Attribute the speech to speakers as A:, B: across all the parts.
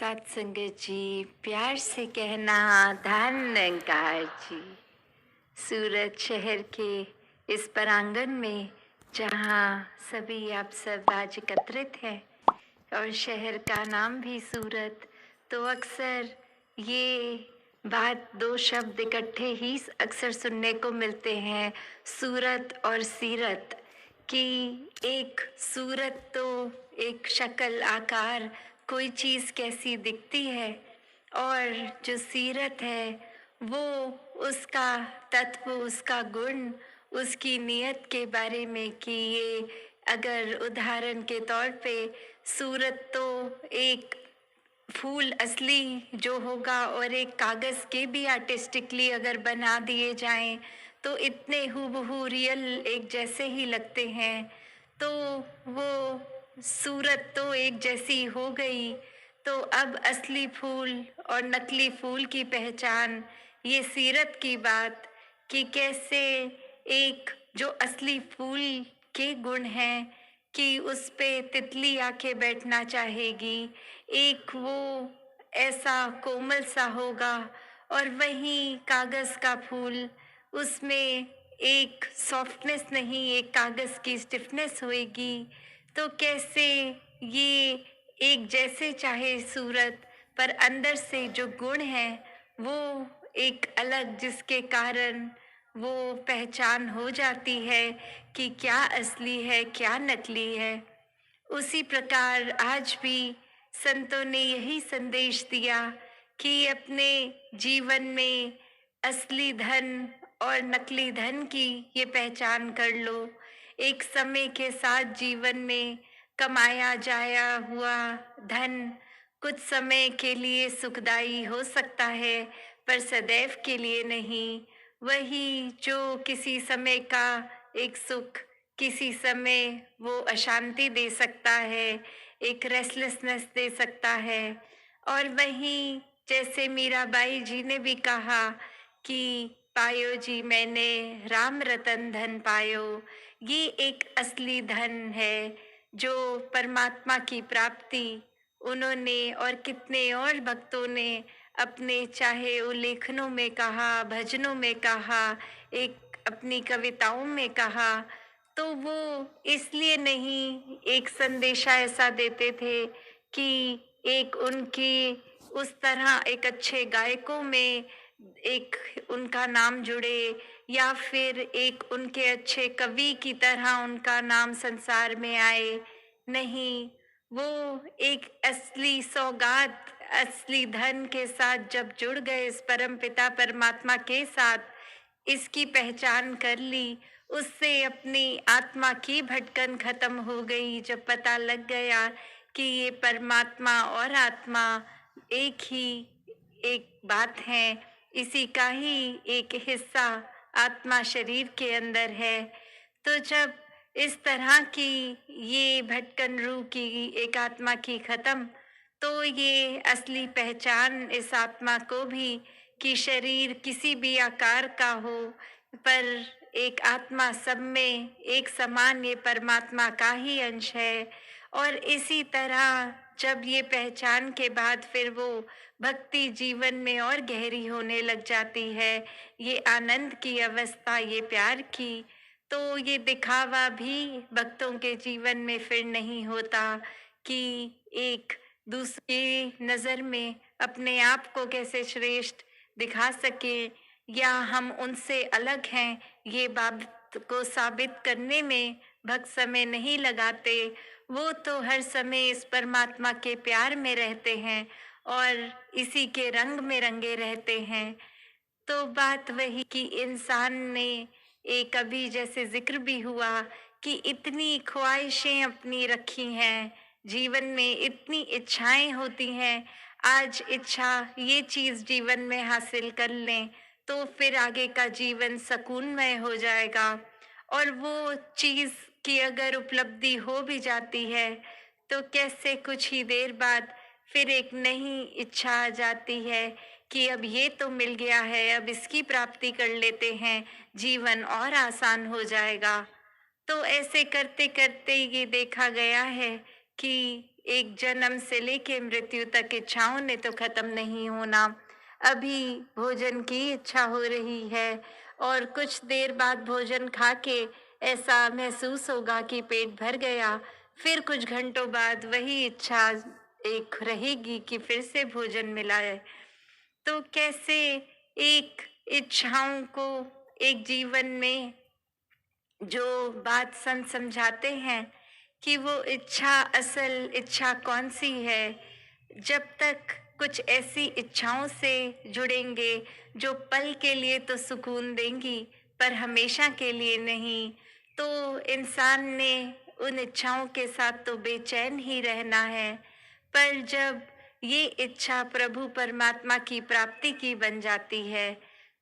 A: सत्संगत जी, प्यार से कहना धन निरंकार जी। सूरत शहर के इस प्रांगण में जहाँ सभी आप सब आज एकत्रित हैं और शहर का नाम भी सूरत, तो अक्सर ये बात दो शब्द इकट्ठे ही अक्सर सुनने को मिलते हैं, सूरत और सीरत। कि एक सूरत तो एक शक्ल आकार, कोई चीज़ कैसी दिखती है, और जो सीरत है वो उसका तत्व, उसका गुण, उसकी नीयत के बारे में। कि ये अगर उदाहरण के तौर पे सूरत तो एक फूल असली जो होगा और एक कागज़ के भी आर्टिस्टिकली अगर बना दिए जाएं तो इतने हूबहू रियल एक जैसे ही लगते हैं, तो वो सूरत तो एक जैसी हो गई। तो अब असली फूल और नकली फूल की पहचान, ये सीरत की बात कि कैसे एक जो असली फूल के गुण हैं कि उस पे तितली आके बैठना चाहेगी, एक वो ऐसा कोमल सा होगा, और वहीं कागज़ का फूल, उसमें एक सॉफ्टनेस नहीं, एक कागज़ की स्टिफनेस होएगी। तो कैसे ये एक जैसे चाहे सूरत, पर अंदर से जो गुण है वो एक अलग, जिसके कारण वो पहचान हो जाती है कि क्या असली है क्या नकली है। उसी प्रकार आज भी संतों ने यही संदेश दिया कि अपने जीवन में असली धन और नकली धन की ये पहचान कर लो। एक समय के साथ जीवन में कमाया जाया हुआ धन कुछ समय के लिए सुखदाई हो सकता है, पर सदैव के लिए नहीं। वही जो किसी समय का एक सुख किसी समय वो अशांति दे सकता है, एक रेस्टलेसनेस दे सकता है। और वहीं जैसे मीराबाई जी ने भी कहा कि पायो जी मैंने राम रतन धन पायो, ये एक असली धन है जो परमात्मा की प्राप्ति उन्होंने और कितने और भक्तों ने अपने चाहे उल्लेखनों में कहा, भजनों में कहा, एक अपनी कविताओं में कहा। तो वो इसलिए नहीं एक संदेशा ऐसा देते थे कि एक उनकी उस तरह एक अच्छे गायकों में एक उनका नाम जुड़े, या फिर एक उनके अच्छे कवि की तरह उनका नाम संसार में आए। नहीं, वो एक असली सौगात, असली धन के साथ जब जुड़ गए इस परम पिता परमात्मा के साथ, इसकी पहचान कर ली, उससे अपनी आत्मा की भटकन खत्म हो गई। जब पता लग गया कि ये परमात्मा और आत्मा एक ही एक बात है, इसी का ही एक हिस्सा आत्मा शरीर के अंदर है। तो जब इस तरह की ये भटकन रूह की एक आत्मा की खत्म, तो ये असली पहचान इस आत्मा को भी कि शरीर किसी भी आकार का हो, पर एक आत्मा सब में एक समान ये परमात्मा का ही अंश है। और इसी तरह जब ये पहचान के बाद फिर वो भक्ति जीवन में और गहरी होने लग जाती है, ये आनंद की अवस्था, ये प्यार की, तो ये दिखावा भी भक्तों के जीवन में फिर नहीं होता कि एक दूसरी नज़र में अपने आप को कैसे श्रेष्ठ दिखा सके, या हम उनसे अलग हैं, ये बात को साबित करने में भक्त समय नहीं लगाते। वो तो हर समय इस परमात्मा के प्यार में रहते हैं और इसी के रंग में रंगे रहते हैं। तो बात वही कि इंसान ने एक अभी जैसे जिक्र भी हुआ कि इतनी ख्वाहिशें अपनी रखी हैं, जीवन में इतनी इच्छाएं होती हैं। आज इच्छा ये चीज जीवन में हासिल कर लें तो फिर आगे का जीवन सुकूनमय हो जाएगा। और वो चीज की अगर उपलब्धि हो भी जाती है तो कैसे कुछ ही देर बाद फिर एक नई इच्छा आ जाती है कि अब ये तो मिल गया है, अब इसकी प्राप्ति कर लेते हैं, जीवन और आसान हो जाएगा। तो ऐसे करते करते ये देखा गया है कि एक जन्म से लेके मृत्यु तक इच्छाओं ने तो खत्म नहीं होना। अभी भोजन की इच्छा हो रही है और कुछ देर बाद भोजन खा के ऐसा महसूस होगा कि पेट भर गया। फिर कुछ घंटों बाद वही इच्छा एक रहेगी कि फिर से भोजन मिला है। तो कैसे एक इच्छाओं को एक जीवन में जो बात संत समझाते हैं कि वो इच्छा असल इच्छा कौन सी है। जब तक कुछ ऐसी इच्छाओं से जुड़ेंगे जो पल के लिए तो सुकून देंगी पर हमेशा के लिए नहीं, तो इंसान ने उन इच्छाओं के साथ तो बेचैन ही रहना है। पर जब ये इच्छा प्रभु परमात्मा की प्राप्ति की बन जाती है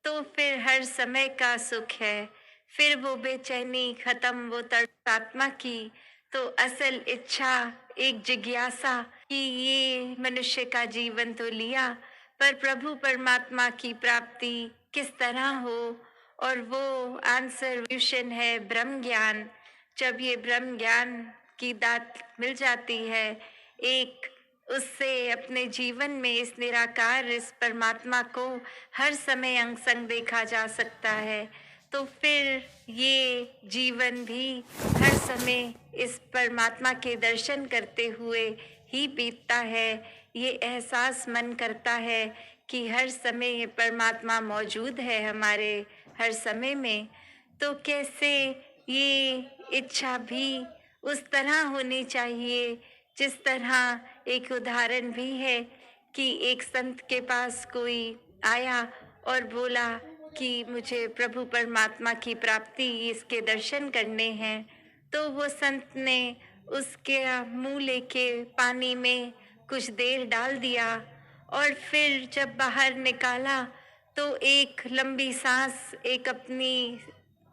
A: तो फिर हर समय का सुख है। फिर वो बेचैनी खत्म, वो तड़प आत्मा की। तो असल इच्छा एक जिज्ञासा कि ये मनुष्य का जीवन तो लिया पर प्रभु परमात्मा की प्राप्ति किस तरह हो, और वो आंसर विशन है ब्रह्म ज्ञान। जब ये ब्रह्म ज्ञान की दात मिल जाती है, एक उससे अपने जीवन में इस निराकार इस परमात्मा को हर समय अंग संग देखा जा सकता है। तो फिर ये जीवन भी हर समय इस परमात्मा के दर्शन करते हुए ही बीतता है। ये एहसास मन करता है कि हर समय ये परमात्मा मौजूद है हमारे हर समय में। तो कैसे ये इच्छा भी उस तरह होनी चाहिए जिस तरह एक उदाहरण भी है कि एक संत के पास कोई आया और बोला कि मुझे प्रभु परमात्मा की प्राप्ति इसके दर्शन करने हैं। तो वो संत ने उसके मुंह लेके पानी में कुछ देर डाल दिया और फिर जब बाहर निकाला तो एक लंबी सांस, एक अपनी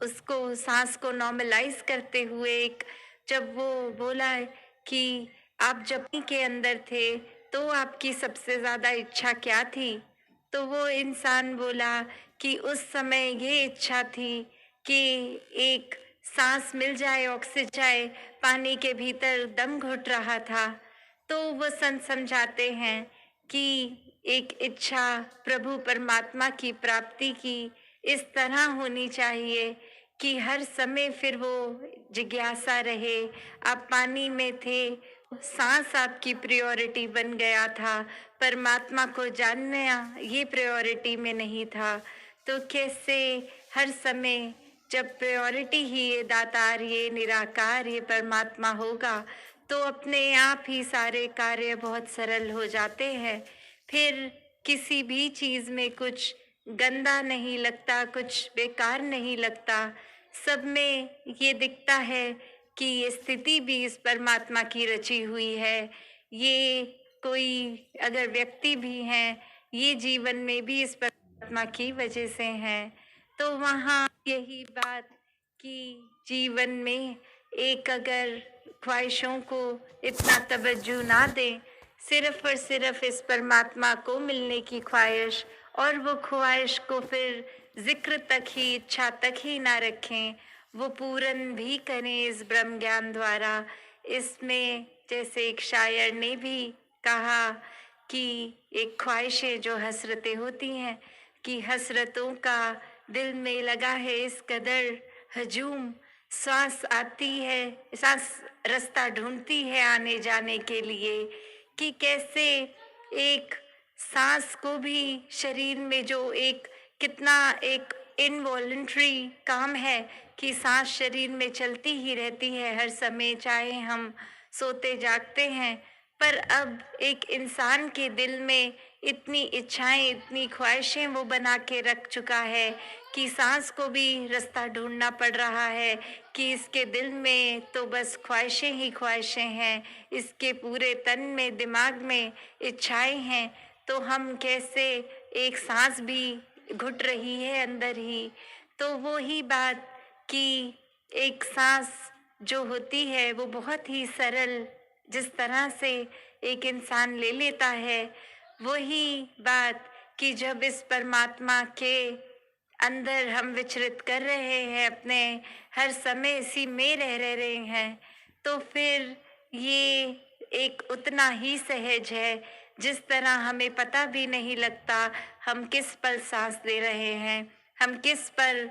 A: उसको सांस को नॉर्मलाइज करते हुए एक जब वो बोला है कि आप जब के अंदर थे तो आपकी सबसे ज्यादा इच्छा क्या थी, तो वो इंसान बोला कि उस समय ये इच्छा थी कि एक सांस मिल जाए, ऑक्सीजन जाए, पानी के भीतर दम घुट रहा था। तो वो संत समझाते हैं कि एक इच्छा प्रभु परमात्मा की प्राप्ति की इस तरह होनी चाहिए कि हर समय फिर वो जिज्ञासा रहे। आप पानी में थे, सांस आपकी प्रायोरिटी बन गया था, परमात्मा को जानना ये प्रायोरिटी में नहीं था। तो कैसे हर समय जब प्रायोरिटी ही ये दातार, ये निराकार, ये परमात्मा होगा तो अपने आप ही सारे कार्य बहुत सरल हो जाते हैं। फिर किसी भी चीज में कुछ गंदा नहीं लगता, कुछ बेकार नहीं लगता। सब में ये दिखता है कि ये स्थिति भी इस परमात्मा की रची हुई है। ये कोई अगर व्यक्ति भी हैं, ये जीवन में भी इस परमात्मा की वजह से हैं। तो वहाँ यही बात कि जीवन में एक अगर ख्वाहिशों को इतना तवज्जो ना दें, सिर्फ और सिर्फ इस परमात्मा को मिलने की ख्वाहिश, और वो ख्वाहिश को फिर जिक्र तक ही, इच्छा तक ही ना रखें, वो पूर्ण भी करें इस ब्रह्म ज्ञान द्वारा। इसमें जैसे एक शायर ने भी कहा कि एक ख्वाहिशें जो हसरतें होती हैं कि हसरतों का दिल में लगा है इस कदर हजूम, सांस आती है, सांस रास्ता ढूंढती है आने जाने के लिए। कि कैसे एक सांस को भी शरीर में जो एक कितना एक इनवॉलंटरी काम है कि सांस शरीर में चलती ही रहती है हर समय, चाहे हम सोते जागते हैं। पर अब एक इंसान के दिल में इतनी इच्छाएं, इतनी ख्वाहिशें वो बना के रख चुका है कि सांस को भी रास्ता ढूंढना पड़ रहा है कि इसके दिल में तो बस ख्वाहिशें ही ख्वाहिशें हैं, इसके पूरे तन में, दिमाग में इच्छाएं हैं। तो हम कैसे, एक सांस भी घुट रही है अंदर ही। तो वो ही बात कि एक सांस जो होती है वो बहुत ही सरल जिस तरह से एक इंसान ले लेता है, वही बात कि जब इस परमात्मा के अंदर हम विचरित कर रहे हैं, अपने हर समय इसी में रह रहे हैं, तो फिर ये एक उतना ही सहज है जिस तरह हमें पता भी नहीं लगता हम किस पल सांस ले रहे हैं, हम किस पर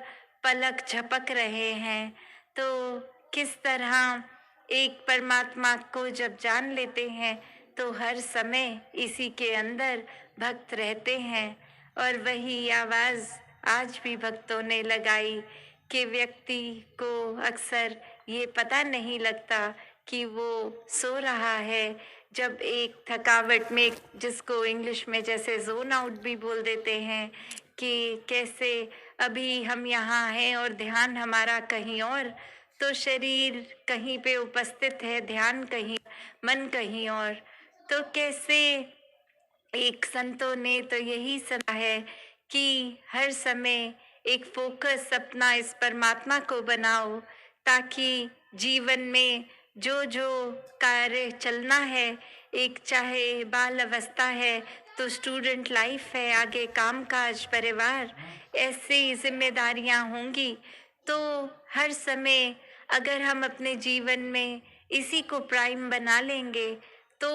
A: पलक झपक रहे हैं। तो किस तरह एक परमात्मा को जब जान लेते हैं तो हर समय इसी के अंदर भक्त रहते हैं। और वही आवाज़ आज भी भक्तों ने लगाई कि व्यक्ति को अक्सर ये पता नहीं लगता कि वो सो रहा है। जब एक थकावट में, जिसको इंग्लिश में जैसे जोन आउट भी बोल देते हैं, कि कैसे अभी हम यहाँ हैं और ध्यान हमारा कहीं और, तो शरीर कहीं पे उपस्थित है, ध्यान कहीं, मन कहीं और। तो कैसे एक संतों ने तो यही सलाह है कि हर समय एक फोकस अपना इस परमात्मा को बनाओ, ताकि जीवन में जो जो कार्य चलना है, एक चाहे बाल अवस्था है तो स्टूडेंट लाइफ है, आगे कामकाज, परिवार, ऐसी जिम्मेदारियां होंगी। तो हर समय अगर हम अपने जीवन में इसी को प्राइम बना लेंगे तो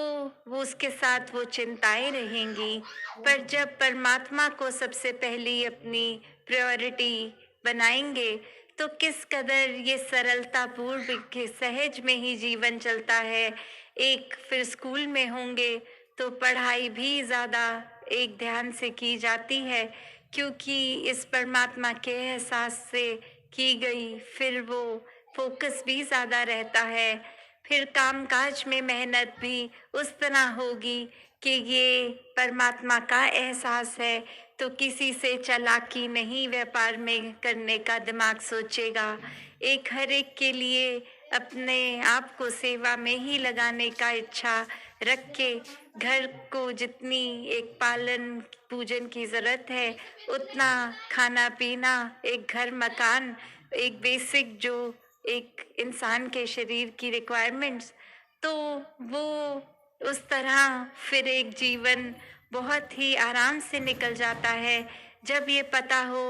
A: वो उसके साथ वो चिंताएं रहेंगी। पर जब परमात्मा को सबसे पहली अपनी प्रायोरिटी बनाएंगे तो किस कदर ये सरलता पूर्व के सहज में ही जीवन चलता है। एक फिर स्कूल में होंगे तो पढ़ाई भी ज़्यादा एक ध्यान से की जाती है, क्योंकि इस परमात्मा के एहसास से की गई, फिर वो फोकस भी ज़्यादा रहता है। फिर कामकाज में मेहनत भी उस तरह होगी कि ये परमात्मा का एहसास है, तो किसी से चालाकी नहीं व्यापार में करने का दिमाग सोचेगा। एक हर एक के लिए अपने आप को सेवा में ही लगाने का इच्छा रख के घर को जितनी एक पालन पूजन की ज़रूरत है, उतना खाना पीना, एक घर मकान, एक बेसिक जो एक इंसान के शरीर की रिक्वायरमेंट्स, तो वो उस तरह फिर एक जीवन बहुत ही आराम से निकल जाता है। जब ये पता हो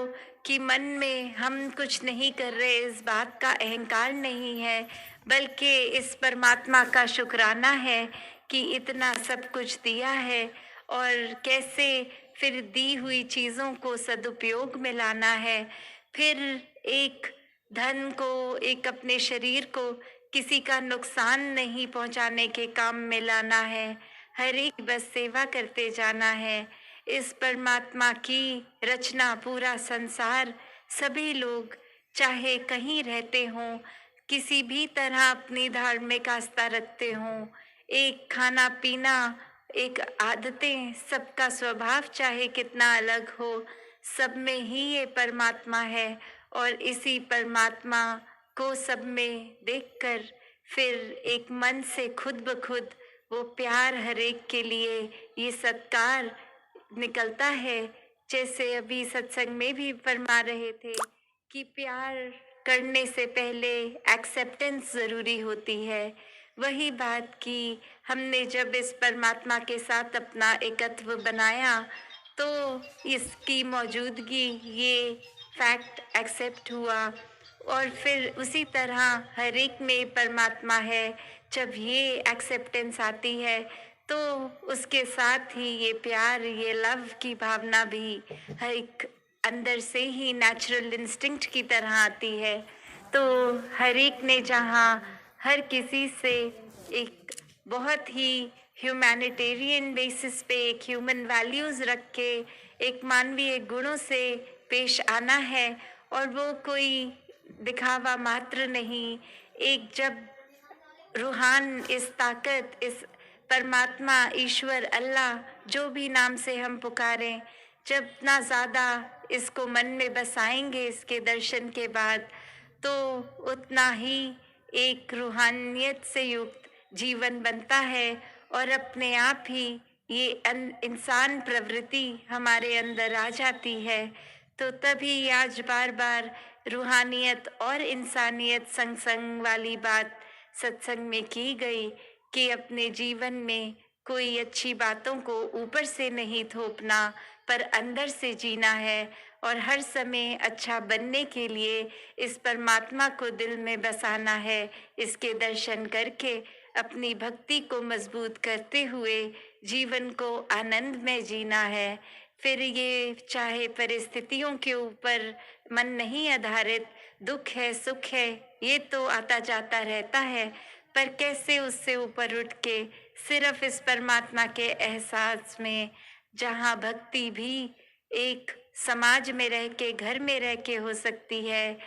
A: कि मन में हम कुछ नहीं कर रहे, इस बात का अहंकार नहीं है, बल्कि इस परमात्मा का शुक्राना है कि इतना सब कुछ दिया है, और कैसे फिर दी हुई चीज़ों को सदुपयोग में लाना है। फिर एक धन को, एक अपने शरीर को किसी का नुकसान नहीं पहुंचाने के काम में लाना है। हर एक बस सेवा करते जाना है। इस परमात्मा की रचना पूरा संसार, सभी लोग चाहे कहीं रहते हों, किसी भी तरह अपनी धार्मिक आस्था रखते हों, एक खाना पीना, एक आदतें, सबका स्वभाव चाहे कितना अलग हो, सब में ही ये परमात्मा है। और इसी परमात्मा को सब में देखकर फिर एक मन से खुद ब खुद वो प्यार हर एक के लिए, ये सत्कार निकलता है। जैसे अभी सत्संग में भी फरमा रहे थे कि प्यार करने से पहले एक्सेप्टेंस ज़रूरी होती है। वही बात कि हमने जब इस परमात्मा के साथ अपना एकत्व बनाया तो इसकी मौजूदगी, ये फैक्ट एक्सेप्ट हुआ, और फिर उसी तरह हर एक में परमात्मा है। जब ये एक्सेप्टेंस आती है तो उसके साथ ही ये प्यार, ये लव की भावना भी हर एक अंदर से ही नेचुरल इंस्टिंक्ट की तरह आती है। तो हर एक ने जहाँ हर किसी से एक बहुत ही ह्यूमैनिटेरियन बेसिस पे, एक ह्यूमन वैल्यूज़ रख के, एक मानवीय गुणों से पेश आना है, और वो कोई दिखावा मात्र नहीं। एक जब रूहान, इस ताकत, इस परमात्मा, ईश्वर, अल्लाह, जो भी नाम से हम पुकारें, जब ना ज़्यादा इसको मन में बसाएंगे इसके दर्शन के बाद, तो उतना ही एक रूहानियत से युक्त जीवन बनता है, और अपने आप ही ये इंसान प्रवृत्ति हमारे अंदर आ जाती है। तो तभी आज बार बार रूहानियत और इंसानियत संग संग वाली बात सत्संग में की गई कि अपने जीवन में कोई अच्छी बातों को ऊपर से नहीं थोपना, पर अंदर से जीना है, और हर समय अच्छा बनने के लिए इस परमात्मा को दिल में बसाना है। इसके दर्शन करके अपनी भक्ति को मजबूत करते हुए जीवन को आनंद में जीना है। फिर ये चाहे परिस्थितियों के ऊपर मन नहीं आधारित, दुख है सुख है ये तो आता जाता रहता है, पर कैसे उससे ऊपर उठ के सिर्फ इस परमात्मा के एहसास में, जहाँ भक्ति भी एक समाज में रह के, घर में रह के हो सकती है,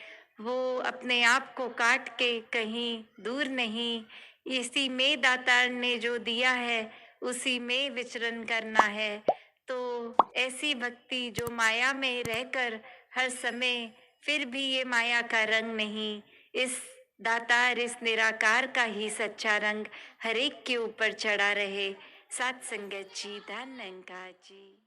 A: वो अपने आप को काट के कहीं दूर नहीं, इसी में दातार ने जो दिया है उसी में विचरण करना है। तो ऐसी भक्ति जो माया में रहकर हर समय फिर भी ये माया का रंग नहीं, इस दातार इस निराकार का ही सच्चा रंग हर एक के ऊपर चढ़ा रहे। सात संगत जी, धन निरंकार जी।